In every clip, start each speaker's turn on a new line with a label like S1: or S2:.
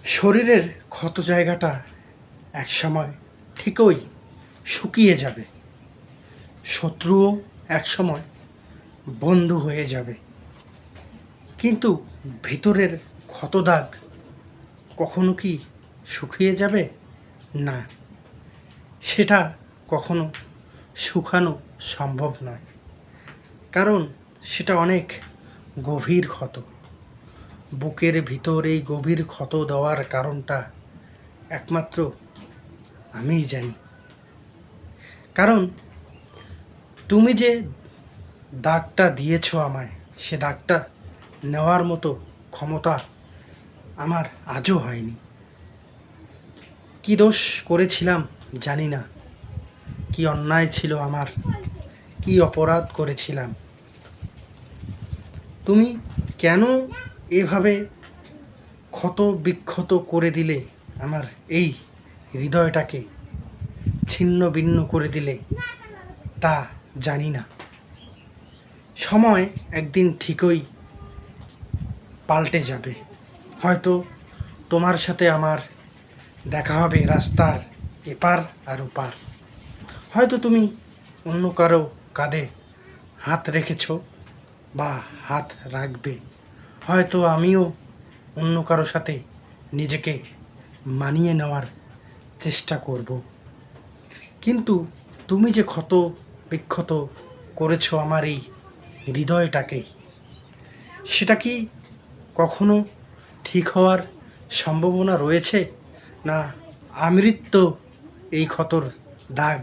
S1: শরীরের ক্ষত জায়গাটা একসময় ঠিকই শুকিয়ে যাবে, শত্রুও একসময় বন্ধু হয়ে যাবে, কিন্তু ভিতরের ক্ষত দাগ কখনো কি শুকিয়ে যাবে? না, সেটা কখনো শুকানো সম্ভব নয়, কারণ সেটা অনেক গভীর ক্ষত। বুকের ভিতর এই গভীর ক্ষত দেওয়ার কারণটা একমাত্র আমিই জানি। কারণ তুমি যে দাগটা দিয়েছ আমায়, সে দাগটা নেওয়ার মতো ক্ষমতা আমার আজও হয়নি। কি দোষ করেছিলাম জানি না, কি অন্যায় ছিল আমার, কি অপরাধ করেছিলাম। তুমি কেন এভাবে ক্ষত বিক্ষত করে দিলে, আমার এই হৃদয়টাকে ছিন্ন ভিন্ন করে দিলে তা জানি না। সময় একদিন ঠিকই পাল্টে যাবে। হয়তো তোমার সাথে আমার দেখা হবে রাস্তার এপার আর ওপার। হয়তো তুমি অন্য কারো কাঁধে হাত রেখেছ বা হাত রাখবে। হয়তো আমিও অন্য কারো সাথে নিজেকে মানিয়ে নেওয়ার চেষ্টা করব। কিন্তু তুমি যে ক্ষত বিক্ষত করেছ আমার এই হৃদয়টাকে, সেটা কি কখনো ঠিক হওয়ার সম্ভাবনা রয়েছে? না আমৃত্যু এই ক্ষতর দাগ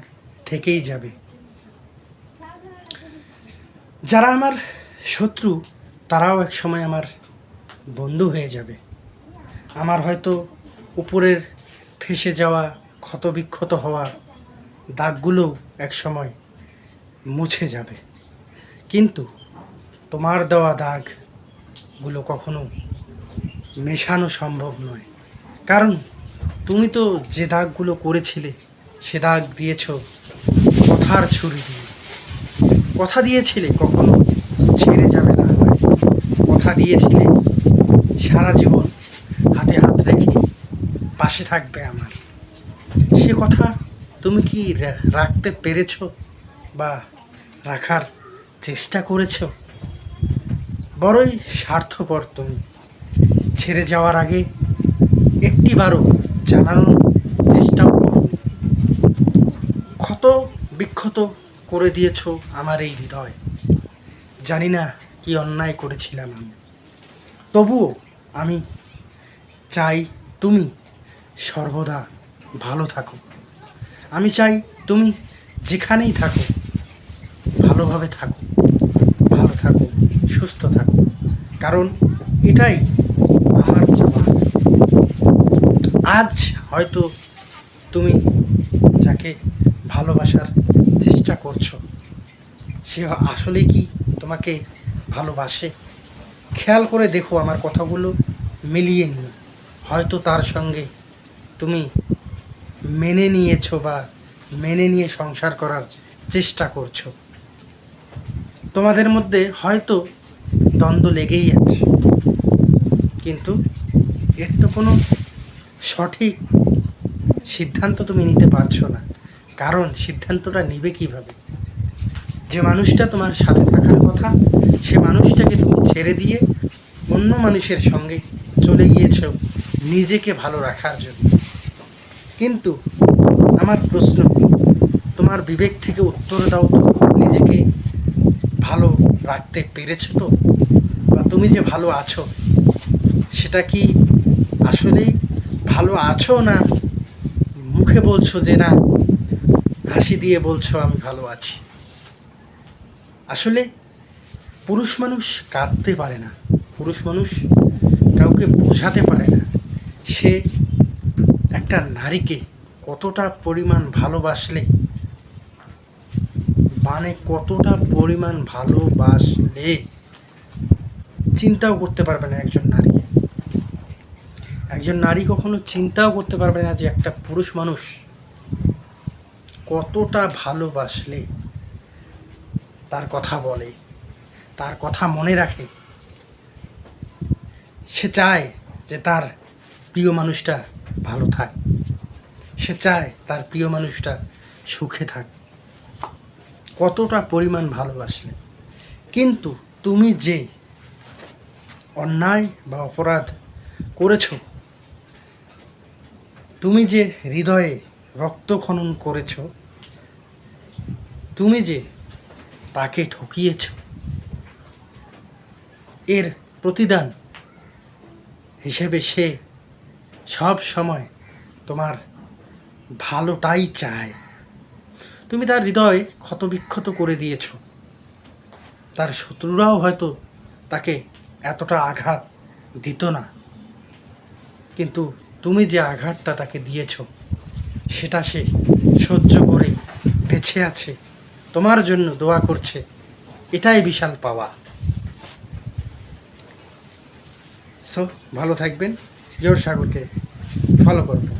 S1: থেকেই যাবে? যারা আমার শত্রু তারাও এক সময় আমার বন্ধু হয়ে যাবে। আমার হয়তো উপরের ফেঁসে যাওয়া ক্ষতবিক্ষত হওয়া দাগগুলো এক সময় মুছে যাবে, কিন্তু তোমার দেওয়া দাগগুলো কখনো মেশানো সম্ভব নয়। কারণ তুমি তো যে দাগগুলো করেছিলে সে দাগ দিয়েছ কথার ছুরি দিয়ে। কথা দিয়েছিলে কখনো ছেড়ে যাবে না আমায়, কথা দিয়েছিলে সারা জীবন হাতে হাত রেখে পাশে থাকবে আমার। সে কথা তুমি কি রাখতে পেরেছ বা রাখার চেষ্টা করেছ? বড়ই স্বার্থপর তুমি। ছেড়ে যাওয়ার আগে একটিবারও জানানোর চেষ্টাও করোনি। ক্ষত বিক্ষত করে দিয়েছ আমার এই হৃদয়। জানি না কি অন্যায় করেছিলাম আমি, তবুও আমি চাই তুমি সর্বদা ভালো থাকো। আমি চাই তুমি যেখানেই থাকো ভালোভাবে থাকো, ভালো থাকো, সুস্থ থাকো, কারণ এটাই আমার চাওয়া। আজ হয়তো তুমি যাকে ভালোবাসার চেষ্টা করছো সে আসলেই কি তোমাকে ভালোবাসে? খেয়াল করে দেখো, আমার কথাগুলো মিলিয়ে নিও। হয়তো তার সঙ্গে তুমি মেনে নিয়েছো বা মেনে নিয়ে সংসার করার চেষ্টা করছো। তোমাদের মধ্যে হয়তো দ্বন্দ্ব লেগেই আছে, কিন্তু এর তো কোনো সঠিক সিদ্ধান্ত তুমি নিতে পারছো না। কারণ সিদ্ধান্তটা নিবে কিভাবে? যে মানুষটা তোমার সাথে থাকার কথা সে মানুষটাকে তুমি ছেড়ে দিয়ে অন্য মানুষের সঙ্গে চলে গিয়েছো নিজেকে ভালো রাখার জন্য। কিন্তু আমার প্রশ্ন, তোমার বিবেক থেকে উত্তর দাও তো, নিজেকে ভালো রাখতে পেরেছো তো? বা তুমি যে ভালো আছো সেটা কি আসলেই ভালো আছো, না মুখে বলছো যে না, হাসি দিয়ে বলছো আমি ভালো আছি? আসলে পুরুষ মানুষ কাঁদতে পারে না, পুরুষ মানুষ কাউকে বোঝাতে পারে না সে একটা নারীকে কতটা পরিমাণ ভালোবাসলে, মানে কতটা পরিমাণ ভালোবাসলে চিন্তাও করতে পারবে না একজন নারী। একজন নারী কখনো চিন্তাও করতে পারবে না যে একটা পুরুষ মানুষ কতটা ভালোবাসলে তার কথা বলে, তার কথা মনে রাখে। সে চায় যে তার প্রিয় মানুষটা ভালো থাক, সে চায় তার প্রিয় মানুষটা সুখে থাক, কতটা পরিমাণ ভালোবাসলে। কিন্তু তুমি যে অন্যায় বা অপরাধ করেছো, তুমি যে হৃদয়ে রক্তক্ষরণ করেছো, তুমি যে তাকে ঠকিয়েছ, এর প্রতিদান হিসেবে সে সব সময় তোমার ভালোটাই চায়। তুমি তার হৃদয় ক্ষতবিক্ষত করে দিয়েছ, তার শত্রুরাও হয়তো তাকে এতটা আঘাত দিত না, কিন্তু তুমি যে আঘাতটা তাকে দিয়েছ সেটা সে সহ্য করে বেঁচে আছে, তোমার জন্য দোয়া করছে, এটাই বিশাল পাওয়া। সো ভালো থাকবেন, জোর সাগরকে ফলো করবেন।